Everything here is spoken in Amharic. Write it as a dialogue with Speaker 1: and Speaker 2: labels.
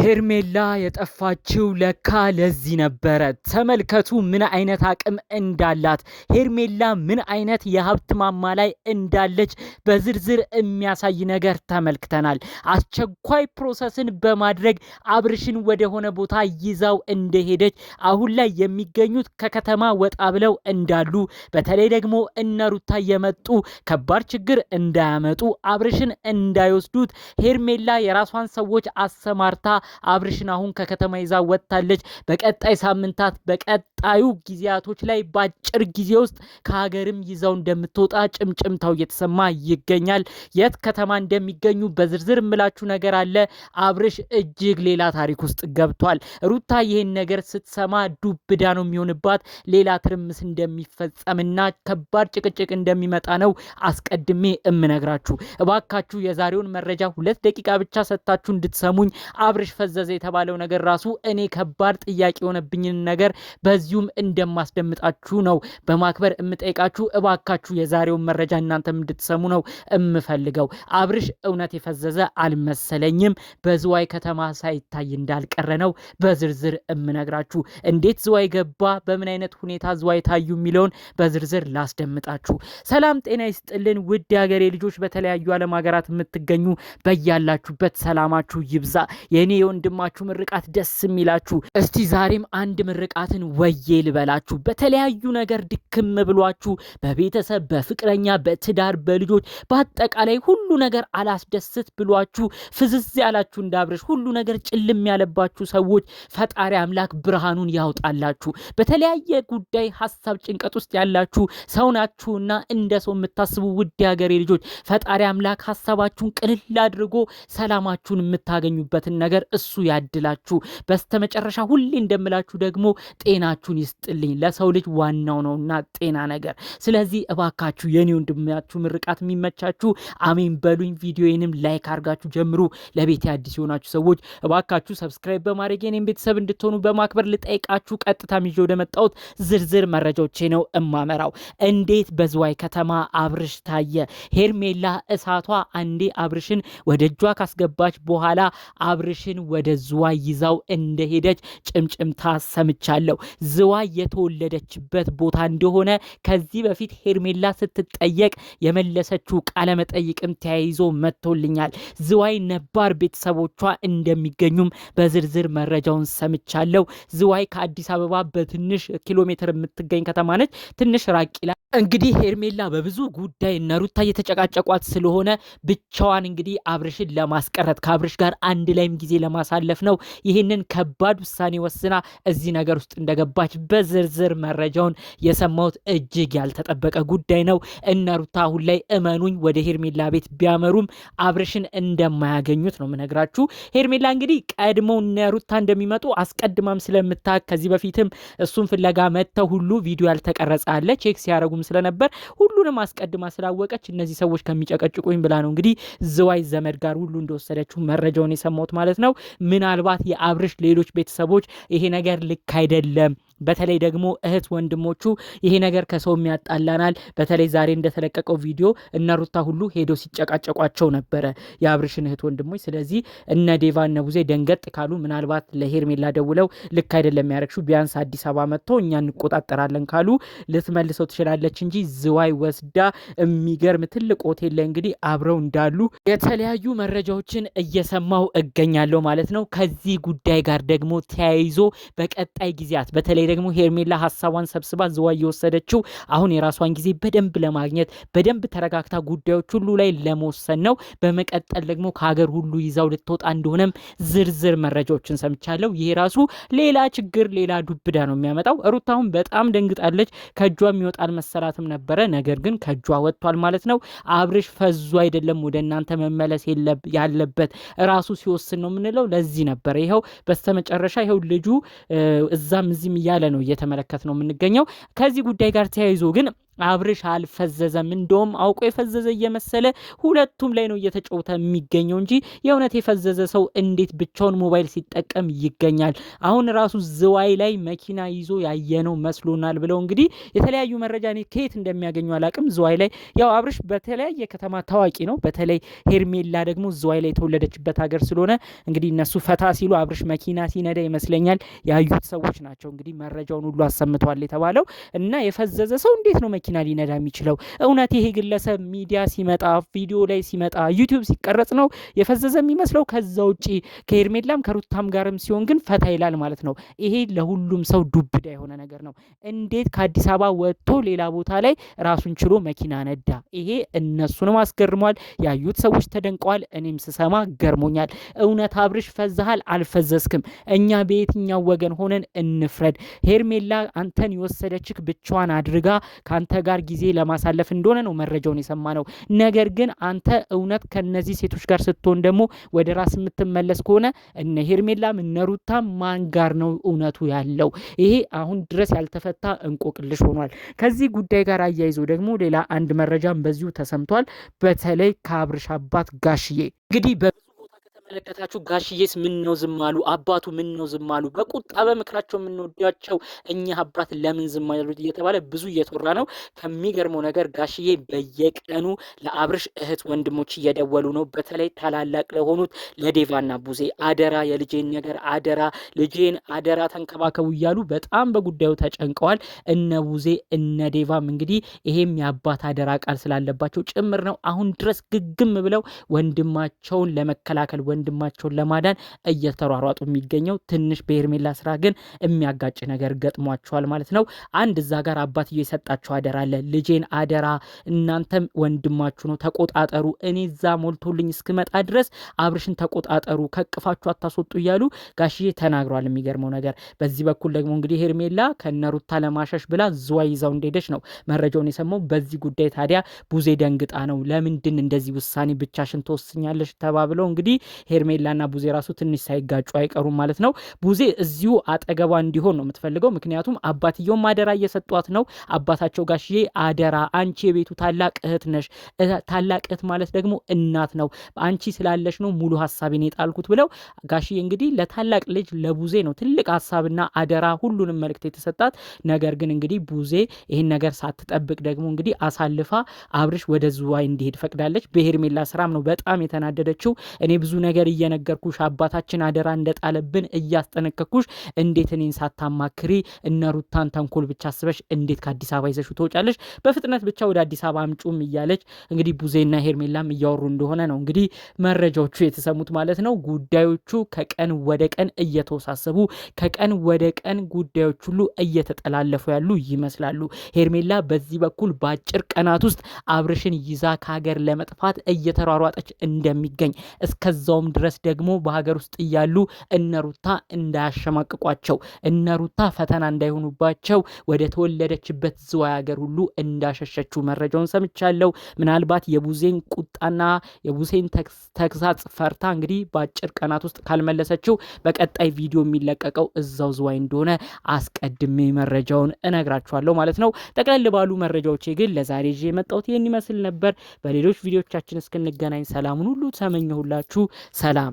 Speaker 1: ሄርሜላ የጠፋችው ለካ ለዚህ ነበረ። ተመልከቱ ምን አይነት አቅም እንዳላት፣ ሄርሜላ ምን አይነት የሀብት ማማ ላይ እንዳለች በዝርዝር የሚያሳይ ነገር ተመልክተናል። አስቸኳይ ፕሮሰስን በማድረግ አብርሽን ወደሆነ ቦታ ይዛው እንደሄደች፣ አሁን ላይ የሚገኙት ከከተማ ወጣ ብለው እንዳሉ፣ በተለይ ደግሞ እነ ሩታ የመጡ ከባድ ችግር እንዳያመጡ፣ አብርሽን እንዳይወስዱት ሄርሜላ የራሷን ሰዎች አሰማርታ አብርሽን አሁን ከከተማ ይዛ ወጣለች። በቀጣይ ሳምንታት በቀጣዩ ጊዜያቶች ላይ ባጭር ጊዜ ውስጥ ከሀገርም ይዛው እንደምትወጣ ጭምጭምታው እየተሰማ ይገኛል። የት ከተማ እንደሚገኙ በዝርዝር ምላችሁ ነገር አለ። አብርሽ እጅግ ሌላ ታሪክ ውስጥ ገብቷል። ሩታ ይህን ነገር ስትሰማ ዱብዳ ነው የሚሆንባት። ሌላ ትርምስ እንደሚፈጸምና ከባድ ጭቅጭቅ እንደሚመጣ ነው አስቀድሜ እምነግራችሁ። እባካችሁ የዛሬውን መረጃ 2 ደቂቃ ብቻ ሰጥታችሁ እንድትሰሙኝ። አብርሽ ፈዘዘ የተባለው ነገር ራሱ እኔ ከባድ ጥያቄ የሆነብኝን ነገር በዚሁም እንደማስደምጣችሁ ነው በማክበር እምጠይቃችሁ። እባካችሁ የዛሬውን መረጃ እናንተም እንድትሰሙ ነው እምፈልገው። አብርሽ እውነት የፈዘዘ አልመሰለኝም። በዝዋይ ከተማ ሳይታይ እንዳልቀረ ነው በዝርዝር እምነግራችሁ። እንዴት ዝዋይ ገባ፣ በምን አይነት ሁኔታ ዝዋይ ታዩ የሚለውን በዝርዝር ላስደምጣችሁ። ሰላም ጤና ይስጥልን ውድ የሀገሬ ልጆች፣ በተለያዩ ዓለም ሀገራት የምትገኙ በያላችሁበት ሰላማችሁ ይብዛ። የኔ የወንድማችሁ ምርቃት ደስ የሚላችሁ፣ እስቲ ዛሬም አንድ ምርቃትን ወዬ ልበላችሁ። በተለያዩ ነገር ድክም ብሏችሁ፣ በቤተሰብ በፍቅረኛ በትዳር በልጆች በአጠቃላይ ሁሉ ነገር አላስደስት ብሏችሁ ፍዝዝ ያላችሁ እንዳብርሽ ሁሉ ነገር ጭልም ያለባችሁ ሰዎች ፈጣሪ አምላክ ብርሃኑን ያውጣላችሁ። በተለያየ ጉዳይ ሀሳብ ጭንቀት ውስጥ ያላችሁ ሰው ናችሁና እንደ ሰው የምታስቡ ውድ የሀገሬ ልጆች ፈጣሪ አምላክ ሀሳባችሁን ቅልል አድርጎ ሰላማችሁን የምታገኙበትን ነገር እሱ ያድላችሁ። በስተመጨረሻ ሁሌ እንደምላችሁ ደግሞ ጤናችሁን ይስጥልኝ። ለሰው ልጅ ዋናው ነውና ጤና ነገር። ስለዚህ እባካችሁ የኔ ወንድማችሁ ምርቃት የሚመቻችሁ አሜን በሉኝ። ቪዲዮዬንም ላይክ አድርጋችሁ ጀምሩ። ለቤቴ አዲስ የሆናችሁ ሰዎች እባካችሁ ሰብስክራይብ በማድረግ የኔን ቤተሰብ እንድትሆኑ በማክበር ልጠይቃችሁ። ቀጥታ ይዤ ወደ መጣሁት ዝርዝር መረጃዎቼ ነው እማመራው። እንዴት በዝዋይ ከተማ አብርሽ ታየ? ሄርሜላ እሳቷ አንዴ አብርሽን ወደ እጇ ካስገባች በኋላ አብርሽን ወደ ዝዋይ ይዛው እንደሄደች ጭምጭምታ ሰምቻለሁ። ዝዋይ የተወለደችበት ቦታ እንደሆነ ከዚህ በፊት ሄርሜላ ስትጠየቅ የመለሰችው ቃለ መጠይቅም ተያይዞ መጥቶልኛል። ዝዋይ ነባር ቤተሰቦቿ እንደሚገኙም በዝርዝር መረጃውን ሰምቻለሁ። ዝዋይ ከአዲስ አበባ በትንሽ ኪሎ ሜትር የምትገኝ ከተማ ነች። ትንሽ ራቅ ይላል። እንግዲህ ሄርሜላ በብዙ ጉዳይ እነ ሩታ እየተጨቃጨቋት ስለሆነ ብቻዋን እንግዲህ አብርሽን ለማስቀረት ከአብርሽ ጋር አንድ ላይም ጊዜ ለማሳለፍ ነው ይህንን ከባድ ውሳኔ ወስና እዚህ ነገር ውስጥ እንደገባች በዝርዝር መረጃውን የሰማሁት። እጅግ ያልተጠበቀ ጉዳይ ነው። እነ ሩታ አሁን ላይ እመኑኝ ወደ ሄርሜላ ቤት ቢያመሩም አብርሽን እንደማያገኙት ነው ምነግራችሁ። ሄርሜላ እንግዲህ ቀድሞ እነ ሩታ እንደሚመጡ አስቀድማም ስለምታክ ከዚህ በፊትም እሱን ፍለጋ መጥተው ሁሉ ቪዲዮ ያልተቀረጸ አለ ቼክ ሲያረጉም ስለነበር ሁሉንም አስቀድማ ስላወቀች እነዚህ ሰዎች ከሚጨቀጭቁኝ ብላ ነው እንግዲህ ዝዋይ ዘመድ ጋር ሁሉ እንደወሰደችው መረጃውን የሰማሁት ማለት ነው። ምናልባት የአብርሽ ሌሎች ቤተሰቦች ይሄ ነገር ልክ አይደለም፣ በተለይ ደግሞ እህት ወንድሞቹ ይሄ ነገር ከሰው የሚያጣላናል፣ በተለይ ዛሬ እንደተለቀቀው ቪዲዮ እነ ሩታ ሁሉ ሄዶ ሲጨቃጨቋቸው ነበረ የአብርሽን እህት ወንድሞች። ስለዚህ እነ ዴቫ እነ ቡዜ ደንገጥ ካሉ ምናልባት ለሄርሜላ ደውለው ልክ አይደለም ያረግሹ ቢያንስ አዲስ አበባ መጥቶ እኛ እንቆጣጠራለን ካሉ ልትመልሰው ትችላለች እንጂ ዝዋይ ወስዳ የሚገርም ትልቅ ሆቴል ላይ እንግዲህ አብረው እንዳሉ የተለያዩ መረጃዎችን እየሰማው እገኛለሁ ማለት ነው። ከዚህ ጉዳይ ጋር ደግሞ ተያይዞ በቀጣይ ጊዜያት በተለይ ደግሞ ሄርሜላ ሀሳቧን ሰብስባ ዝዋይ የወሰደችው አሁን የራሷን ጊዜ በደንብ ለማግኘት በደንብ ተረጋግታ ጉዳዮች ሁሉ ላይ ለመወሰን ነው። በመቀጠል ደግሞ ከሀገር ሁሉ ይዛው ልትወጣ እንደሆነም ዝርዝር መረጃዎችን ሰምቻለሁ። ይሄ ራሱ ሌላ ችግር ሌላ ዱብዳ ነው የሚያመጣው። ሩታ አሁን በጣም ደንግጣለች። ከእጇ የሚወጣል መሰራትም ነበረ፣ ነገር ግን ከእጇ ወጥቷል ማለት ነው። አብርሽ ፈዙ አይደለም ወደ እናንተ መመለስ ያለበት ራሱ ሲወስን ነው የምንለው። ለዚህ ነበር ይኸው በስተመጨረሻ ይኸው ልጁ እዛም እዚህም እያለ ነው እየተመለከት ነው የምንገኘው። ከዚህ ጉዳይ ጋር ተያይዞ ግን አብርሽ አልፈዘዘም። እንደውም አውቆ የፈዘዘ እየመሰለ ሁለቱም ላይ ነው እየተጫወተ የሚገኘው እንጂ የእውነት የፈዘዘ ሰው እንዴት ብቻውን ሞባይል ሲጠቀም ይገኛል? አሁን ራሱ ዝዋይ ላይ መኪና ይዞ ያየነው መስሎናል ብለው እንግዲህ የተለያዩ መረጃ እኔ ከየት እንደሚያገኙ አላቅም። ዝዋይ ላይ ያው አብርሽ በተለያየ ከተማ ታዋቂ ነው። በተለይ ሄርሜላ ደግሞ ዝዋይ ላይ የተወለደችበት ሀገር ስለሆነ እንግዲህ እነሱ ፈታ ሲሉ አብርሽ መኪና ሲነዳ ይመስለኛል ያዩት ሰዎች ናቸው እንግዲህ መረጃውን ሁሉ አሰምተዋል የተባለው እና የፈዘዘ ሰው እንዴት ነው መኪና ሊነዳ የሚችለው? እውነት ይሄ ግለሰብ ሚዲያ ሲመጣ ቪዲዮ ላይ ሲመጣ ዩቲዩብ ሲቀረጽ ነው የፈዘዘ የሚመስለው? ከዛ ውጪ ከሄርሜላም ከሩታም ጋርም ሲሆን ግን ፈታ ይላል ማለት ነው። ይሄ ለሁሉም ሰው ዱብዳ የሆነ ነገር ነው። እንዴት ከአዲስ አበባ ወጥቶ ሌላ ቦታ ላይ ራሱን ችሎ መኪና ነዳ? ይሄ እነሱንም አስገርሟል። ያዩት ሰዎች ተደንቀዋል። እኔም ስሰማ ገርሞኛል። እውነት አብርሽ ፈዛሃል አልፈዘዝክም? እኛ በየትኛው ወገን ሆነን እንፍረድ? ሄርሜላ አንተን የወሰደችክ ብቻዋን አድርጋ ከአንተ ጋር ጊዜ ለማሳለፍ እንደሆነ ነው መረጃውን የሰማ ነው። ነገር ግን አንተ እውነት ከነዚህ ሴቶች ጋር ስትሆን ደግሞ ወደ ራስ የምትመለስ ከሆነ እነ ሄርሜላም እነ ሩታም ማን ጋር ነው እውነቱ ያለው? ይሄ አሁን ድረስ ያልተፈታ እንቆቅልሽ ሆኗል። ከዚህ ጉዳይ ጋር አያይዞ ደግሞ ሌላ አንድ መረጃም በዚሁ ተሰምቷል። በተለይ ከአብርሽ አባት ጋሽዬ እንግዲህ መለከታችሁ ጋሽዬስ ምን ነው ዝም አሉ? አባቱ ምን ነው ዝም አሉ? በቁጣ በምክራቸው የምንወዳቸው እኛ አባት ለምን ዝም አሉ እየተባለ ብዙ እየተወራ ነው። ከሚገርመው ነገር ጋሽዬ በየቀኑ ለአብርሽ እህት ወንድሞች እየደወሉ ነው። በተለይ ታላላቅ ለሆኑት ለዴቫና ቡዜ አደራ፣ የልጄን ነገር አደራ፣ ልጄን አደራ ተንከባከቡ እያሉ በጣም በጉዳዩ ተጨንቀዋል። እነ ቡዜ እነ ዴቫም እንግዲህ ይሄም የአባት አደራ ቃል ስላለባቸው ጭምር ነው አሁን ድረስ ግግም ብለው ወንድማቸውን ለመከላከል ወንድማቸውን ለማዳን እየተሯሯጡ የሚገኘው። ትንሽ በሄርሜላ ስራ ግን የሚያጋጭ ነገር ገጥሟቸዋል ማለት ነው። አንድ እዛ ጋር አባትዬ የሰጣቸው አደራ አለ። ልጄን አደራ፣ እናንተም ወንድማችሁ ነው ተቆጣጠሩ፣ እኔ እዛ ሞልቶልኝ እስክመጣ ድረስ አብርሽን ተቆጣጠሩ፣ ከቅፋችሁ አታስወጡ እያሉ ጋሽዬ ተናግሯል። የሚገርመው ነገር በዚህ በኩል ደግሞ እንግዲህ ሄርሜላ ከነሩታ ለማሸሽ ብላ ዝዋይ ይዛው እንደሄደች ነው መረጃውን የሰማው። በዚህ ጉዳይ ታዲያ ቡዜ ደንግጣ ነው ለምንድን እንደዚህ ውሳኔ ብቻሽን ተወስኛለሽ ተባብለው እንግዲህ ሄርሜላና ቡዜ ራሱ ትንሽ ሳይጋጩ አይቀሩም ማለት ነው። ቡዜ እዚሁ አጠገቧ እንዲሆን ነው የምትፈልገው። ምክንያቱም አባትየውም አደራ እየሰጧት ነው። አባታቸው ጋሽዬ አደራ፣ አንቺ የቤቱ ታላቅ እህት ነሽ። ታላቅ እህት ማለት ደግሞ እናት ነው። አንቺ ስላለሽ ነው ሙሉ ሀሳቤን የጣልኩት ብለው ጋሽዬ እንግዲህ ለታላቅ ልጅ ለቡዜ ነው ትልቅ ሀሳብና አደራ ሁሉንም መልእክት የተሰጣት። ነገር ግን እንግዲህ ቡዜ ይህን ነገር ሳትጠብቅ ደግሞ እንግዲህ አሳልፋ አብርሽ ወደ ዝዋይ እንዲሄድ ፈቅዳለች። በሄርሜላ ስራም ነው በጣም የተናደደችው። እኔ ብዙ ነገር እየነገርኩሽ አባታችን አደራ እንደጣለብን እያስጠነቀኩሽ እንዴት እኔን ሳታማክሪ እነ ሩታን ተንኮል ብቻ አስበሽ እንዴት ከአዲስ አበባ ይዘሽ ትወጫለሽ? በፍጥነት ብቻ ወደ አዲስ አበባ አምጩም እያለች እንግዲህ ቡዜና ሄርሜላም እያወሩ እንደሆነ ነው እንግዲህ መረጃዎቹ የተሰሙት ማለት ነው። ጉዳዮቹ ከቀን ወደ ቀን እየተወሳሰቡ ከቀን ወደ ቀን ጉዳዮች ሁሉ እየተጠላለፉ ያሉ ይመስላሉ። ሄርሜላ በዚህ በኩል በአጭር ቀናት ውስጥ አብርሽን ይዛ ከሀገር ለመጥፋት እየተሯሯጠች እንደሚገኝ እስከዛውም ድረስ ደግሞ በሀገር ውስጥ እያሉ እነሩታ እንዳያሸማቅቋቸው እነሩታ ፈተና እንዳይሆኑባቸው ወደ ተወለደችበት ዝዋይ ሀገር ሁሉ እንዳሸሸችው መረጃውን ሰምቻለሁ። ምናልባት የቡዜን ቁጣና የቡዜን ተግሳጽ ፈርታ እንግዲህ በአጭር ቀናት ውስጥ ካልመለሰችው በቀጣይ ቪዲዮ የሚለቀቀው እዛው ዝዋይ እንደሆነ አስቀድሜ መረጃውን እነግራችኋለሁ ማለት ነው። ጠቅለል ባሉ መረጃዎቼ ግን ለዛሬ ይዤ የመጣሁት ይህን ይመስል ነበር። በሌሎች ቪዲዮቻችን እስክንገናኝ ሰላሙን ሁሉ ተመኘሁላችሁ። ሰላም።